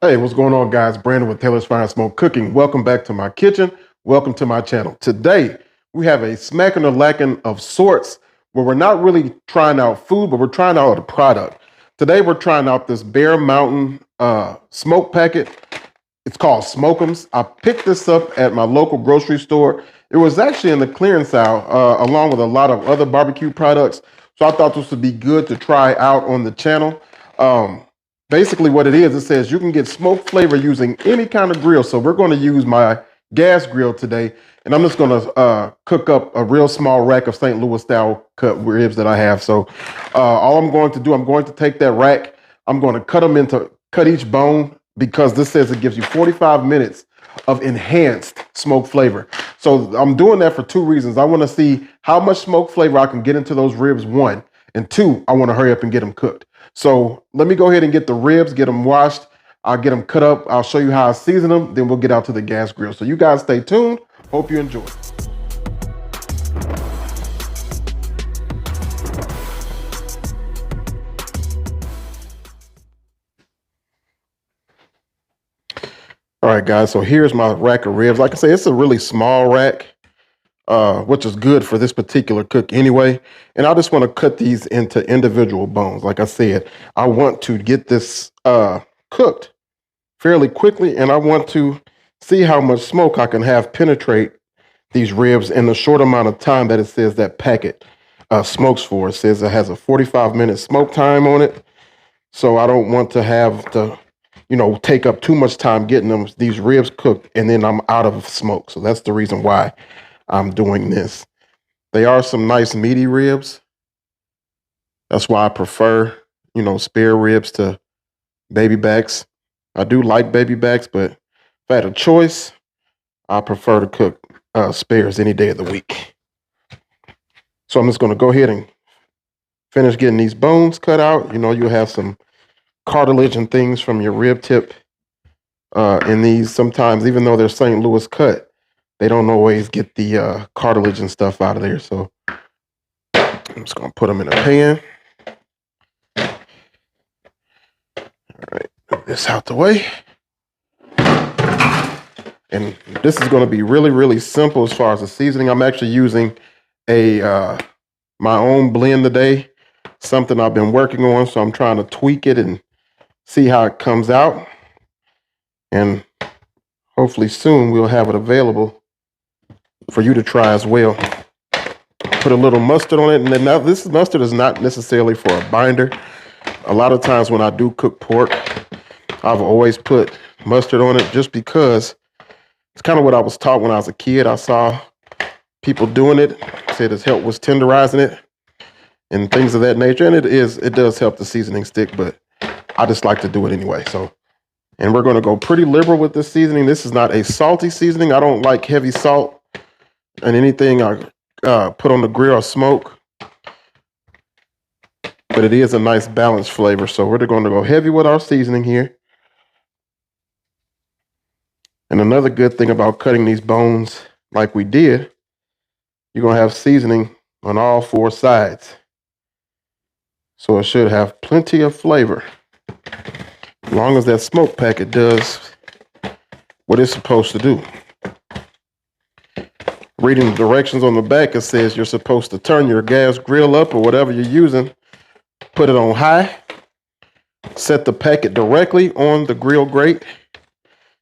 Hey, what's going on, guys? Brandon with Taylorsfiresmoke Cooking. Welcome back to my kitchen. Welcome to my channel. Today, we have a smacking or lacking of sorts where we're not really trying out food, but we're trying out a product. Today, we're trying out this Bear Mountain smoke packet. It's called Smoke Ems. I picked this up at my local grocery store. It was actually in the clearance aisle along with a lot of other barbecue products. So I thought this would be good to try out on the channel. Basically what it is, it says you can get smoke flavor using any kind of grill. So we're going to use my gas grill today. And I'm just going to cook up a real small rack of St. Louis style cut ribs that I have. So all I'm going to do, I'm going to take that rack. I'm going to cut each bone because this says it gives you 45 minutes of enhanced smoke flavor. So I'm doing that for two reasons. I want to see how much smoke flavor I can get into those ribs, one. And two, I want to hurry up and get them cooked. So let me go ahead and get the ribs, get them washed. I'll get them cut up. I'll show you how I season them. Then we'll get out to the gas grill. So you guys stay tuned. Hope you enjoy. All right, guys. So here's my rack of ribs. Like I say, it's a really small rack, which is good for this particular cook anyway. And I just want to cut these into individual bones. Like I said, I want to get this cooked fairly quickly, and I want to see how much smoke I can have penetrate these ribs in the short amount of time that it says that packet smokes for. It says it has a 45-minute smoke time on it. So I don't want to have to, take up too much time getting these ribs cooked, and then I'm out of smoke. So that's the reason why I'm doing this. They are some nice meaty ribs. That's why I prefer, spare ribs to baby backs. I do like baby backs, but if I had a choice, I prefer to cook spares any day of the week. So I'm just going to go ahead and finish getting these bones cut out. You'll have some cartilage and things from your rib tip in these. Sometimes, even though they're St. Louis cut, they don't always get the cartilage and stuff out of there. So I'm just going to put them in a pan. All right, move this out the way. And this is going to be really, really simple as far as the seasoning. I'm actually using my own blend today, something I've been working on. So I'm trying to tweak it and see how it comes out. And hopefully soon we'll have it available for you to try as well. Put a little mustard on it. And then now this mustard is not necessarily for a binder. A lot of times when I do cook pork, I've always put mustard on it just because it's kind of what I was taught when I was a kid. I saw people doing it, said its help was tenderizing it and things of that nature. And it does help the seasoning stick, but I just like to do it anyway. And we're going to go pretty liberal with this seasoning. This is not a salty seasoning. I don't like heavy salt and anything I put on the grill or smoke, but it is a nice balanced flavor. So we're going to go heavy with our seasoning here. And another good thing about cutting these bones like we did, you're going to have seasoning on all four sides. So it should have plenty of flavor, as long as that smoke packet does what it's supposed to do. Reading the directions on the back, it says you're supposed to turn your gas grill up or whatever you're using, put it on high, set the packet directly on the grill grate,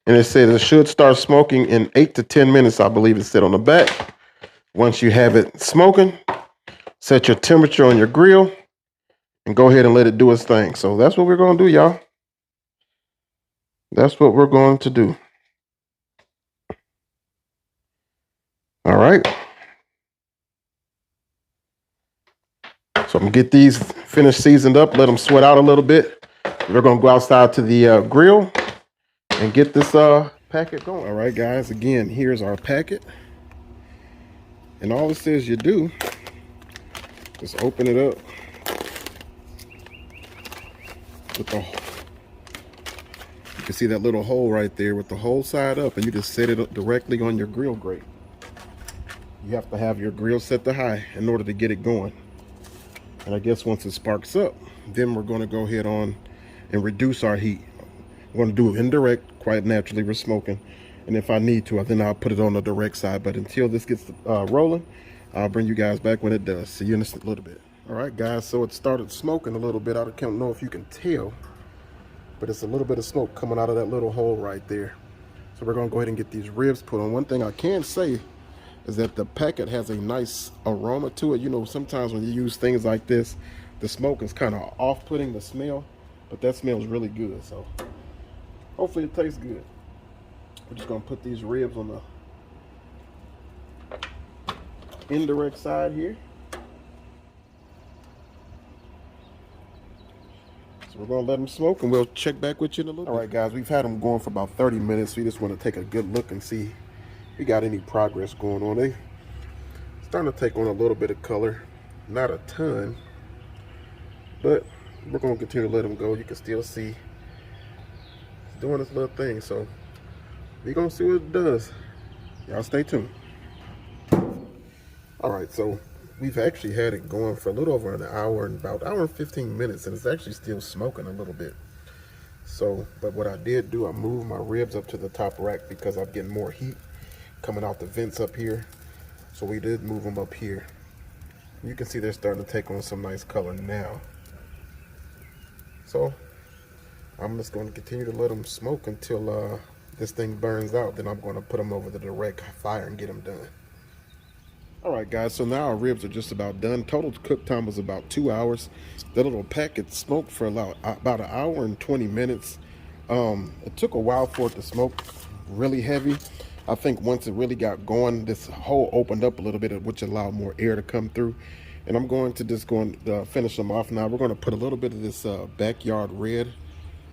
and it says it should start smoking in 8 to 10 minutes, I believe it said on the back. Once you have it smoking, set your temperature on your grill and go ahead and let it do its thing. So that's what we're going to do, y'all. That's what we're going to do. All right. So I'm going to get these finished seasoned up, let them sweat out a little bit. We're going to go outside to the grill and get this packet going. All right, guys, again, here's our packet. And all it says you do is open it up with you can see that little hole right there with the whole side up, and you just set it up directly on your grill grate. You have to have your grill set to high in order to get it going. And I guess once it sparks up, then we're going to go ahead on and reduce our heat. I'm going to do it indirect, quite naturally. We're smoking. And if I need to, then I'll put it on the direct side. But until this gets rolling, I'll bring you guys back when it does. See you in a little bit. All right, guys. So it started smoking a little bit. I don't know if you can tell, but it's a little bit of smoke coming out of that little hole right there. So we're going to go ahead and get these ribs put on. One thing I can say is that the packet has a nice aroma to it. You know, sometimes when you use things like this, the smoke is kind of off-putting the smell, but that smells really good. So hopefully it tastes good. We're just gonna put these ribs on the indirect side here. So we're gonna let them smoke and we'll check back with you in a little bit. All right, guys, we've had them going for about 30 minutes. So we just want to take a good look and see if we got any progress going on. They starting to take on a little bit of color, not a ton, but we're gonna continue to let them go. You can still see it's doing its little thing. So we're gonna see what it does. Y'all stay tuned. All right, so we've actually had it going for a little over an hour and about an hour and 15 minutes, and it's actually still smoking a little bit. So, but what I did do, I moved my ribs up to the top rack because I'm getting more heat coming out the vents up here. So we did move them up here. You can see they're starting to take on some nice color now. So I'm just going to continue to let them smoke until this thing burns out. Then I'm going to put them over the direct fire and get them done. All right, guys, so now our ribs are just about done. Total cook time was about 2 hours. That little packet smoked for about an hour and 20 minutes. It took a while for it to smoke really heavy. I think once it really got going, this hole opened up a little bit, which allowed more air to come through. And I'm going to just finish them off now. We're going to put a little bit of this backyard red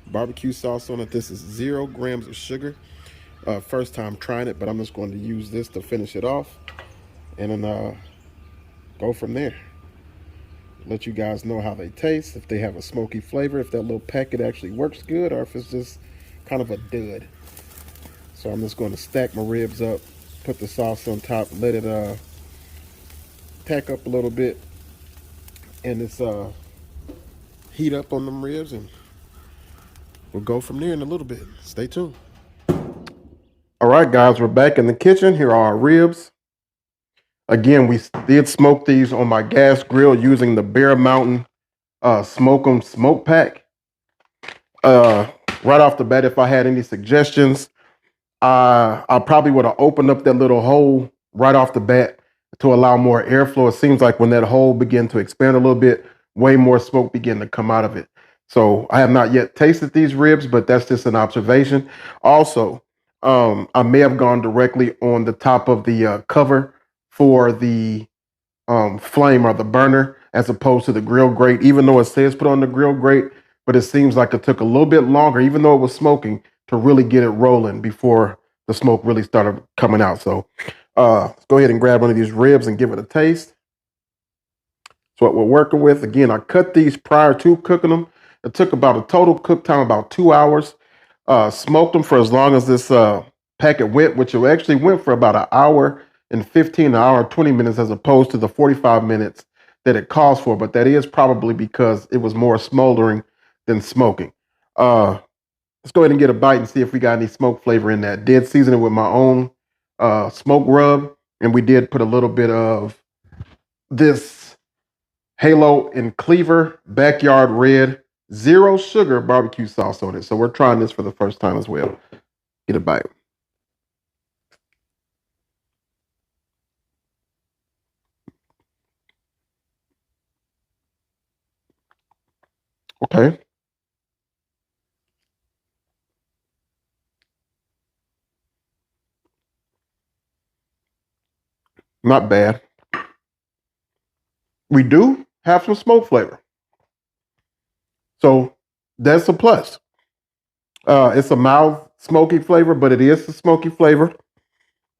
barbecue sauce on it. This is 0 grams of sugar. First time trying it, but I'm just going to use this to finish it off. And then go from there. Let you guys know how they taste, if they have a smoky flavor, if that little packet actually works good, or if it's just kind of a dud. So I'm just going to stack my ribs up, put the sauce on top, let it tack up a little bit, and it's heat up on them ribs, and we'll go from there in a little bit. Stay tuned. All right, guys, we're back in the kitchen. Here are our ribs. Again, we did smoke these on my gas grill using the Bear Mountain Smoke Ems smoke pack. Right off the bat, if I had any suggestions, I probably would have opened up that little hole right off the bat to allow more airflow. It seems like when that hole began to expand a little bit, way more smoke began to come out of it. So I have not yet tasted these ribs, but that's just an observation. Also, I may have gone directly on the top of the cover for the flame or the burner as opposed to the grill grate, even though it says put on the grill grate, but it seems like it took a little bit longer, even though it was smoking, to really get it rolling before the smoke really started coming out. So let's go ahead and grab one of these ribs and give it a taste. So what we're working with, again, I cut these prior to cooking them. It took about a total cook time, about 2 hours. Smoked them for as long as this packet went, which it actually went for about an hour and 15, an hour and 20 minutes as opposed to the 45 minutes that it calls for. But that is probably because it was more smoldering than smoking. Let's go ahead and get a bite and see if we got any smoke flavor in that. Did season it with my own smoke rub, and we did put a little bit of this Halo and Cleaver Backyard Red 0 sugar barbecue sauce on it. So we're trying this for the first time as well. Get a bite. Okay. Not bad. We do have some smoke flavor. So that's a plus. It's a mild smoky flavor, but it is a smoky flavor.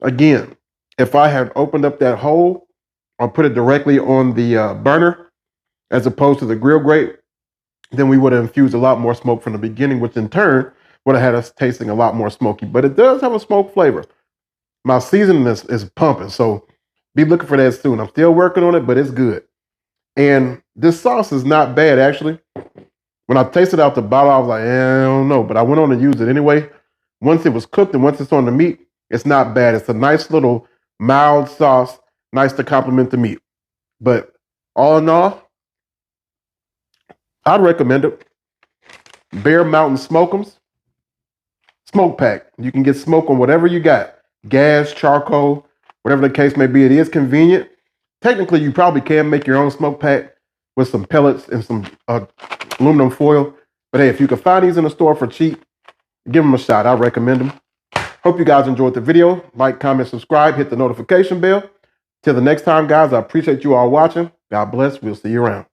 Again, if I had opened up that hole or put it directly on the burner as opposed to the grill grate, then we would have infused a lot more smoke from the beginning, which in turn would have had us tasting a lot more smoky. But it does have a smoke flavor. My seasoning is pumping, so be looking for that soon. I'm still working on it, but it's good. And this sauce is not bad, actually. When I tasted out the bottle, I was like, I don't know. But I went on to use it anyway. Once it was cooked and once it's on the meat, it's not bad. It's a nice little mild sauce, nice to complement the meat. But all in all, I'd recommend it. Bear Mountain Smoke Ems. Smoke pack. You can get smoke on whatever you got. Gas, charcoal, whatever the case may be. It is convenient. Technically, you probably can make your own smoke pack with some pellets and some aluminum foil. But hey, if you can find these in the store for cheap, give them a shot. I recommend them. Hope you guys enjoyed the video. Like, comment, subscribe, hit the notification bell. Till the next time, guys, I appreciate you all watching. God bless. We'll see you around.